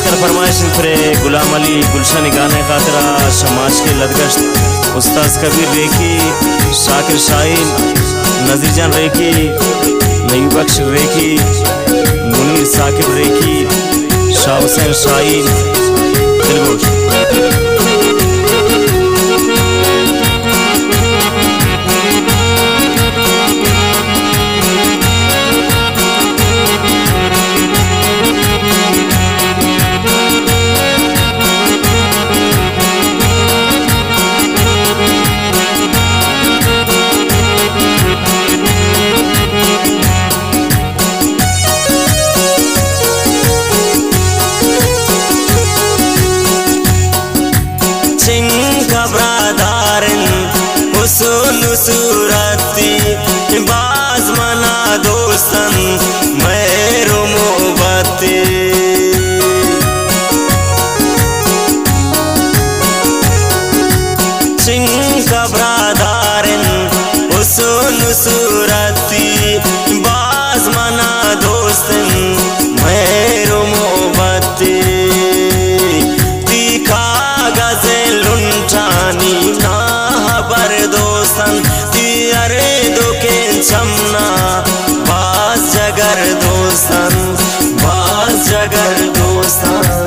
खासकर फरमाइश फिर गुलाम अली गुलशन गाने खातरा समाज के लदगश्त उस्ताद कबीर रेखी, शाकिर शाहीन, नज़ीर जान रेखी, नई बख्श रेखी, मुनीर साकिब रेखी, शाह हुसैन शाहीन दिलगोश। हुस्न सूरती बाज मना दोस्तन मेरो मोहब्बती, चिंका ब्रादारन हुस्न सूरती बाज मना दोस्तन मेरो मोहब्बती, तीखा गज़ल लुंठानी ना बर दोस्तन तियरे दुखे चमना बाज जगर दोस्तन, बाज जगर दोस्तन।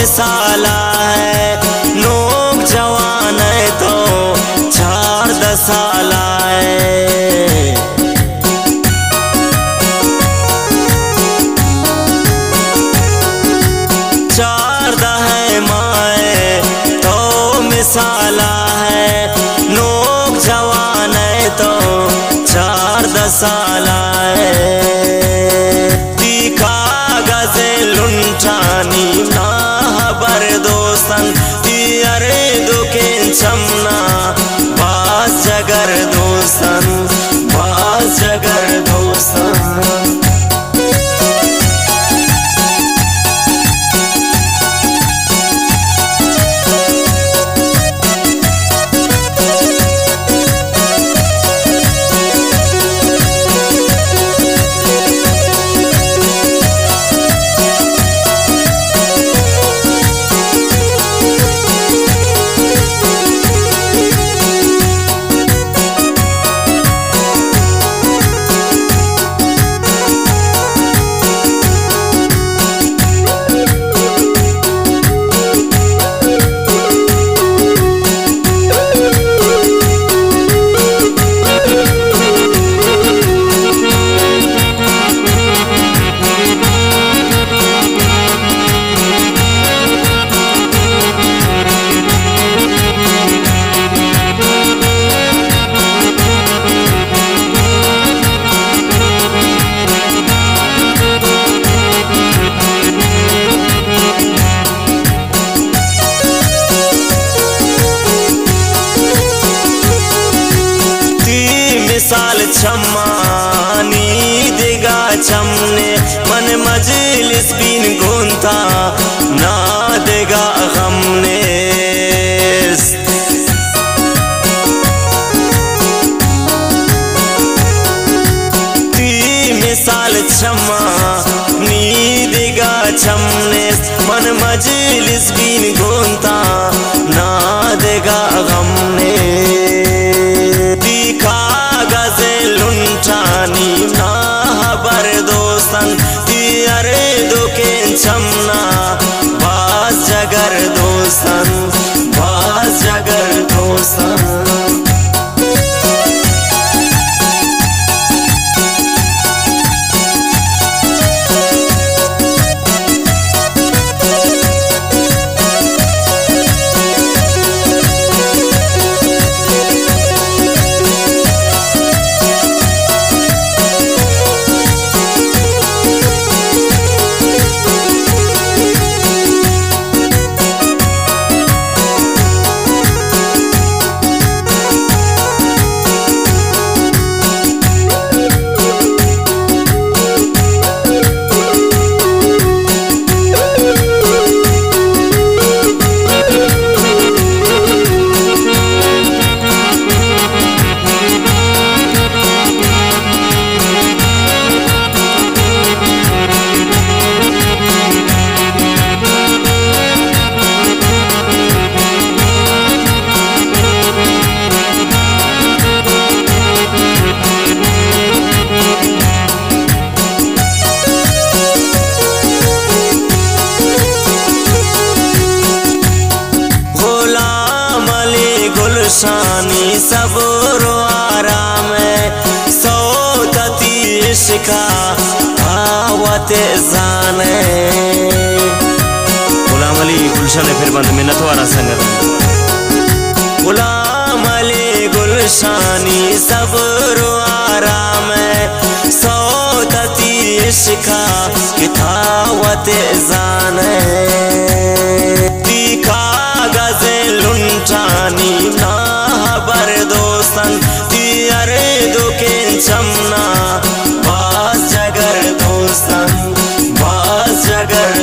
साला है लोग जवान है तो 4-10 साला है, चार दहे माए तो मिसाला है, लोग जवान है तो 4-10 साला है, तीखा गज़ल लुंठानी ना बर दोस्तन तियरे दुखे चमना बाज जगर दोस्तन, बाज जगर दोस्तन। साल छम्मानी दिगा चमने मन मजलिस बिन गुंता ना देगा हमने, ती मिसाल छम्मा नी दिगा चमने मन मजलिस बीन गोंता ना देगा गम ने दिखा गजे लुंठानी ना हबर दोस्तन तियारे दुके चमना बास जगर दोस्तन बास जगर दोस्तन शानी सबरो आराम सौतती इश्का आवत जाने गुलाम अली गुलशन फिर बंद मिन्नत वाला संगत गुलाम अली गुलशानी सबरो आराम सौतती इश्का कितावत जाने दिखा गजे लुंठानी ना हबर दोस्तन तियारे दुके चमना बास जगर दोस्तन बास जगर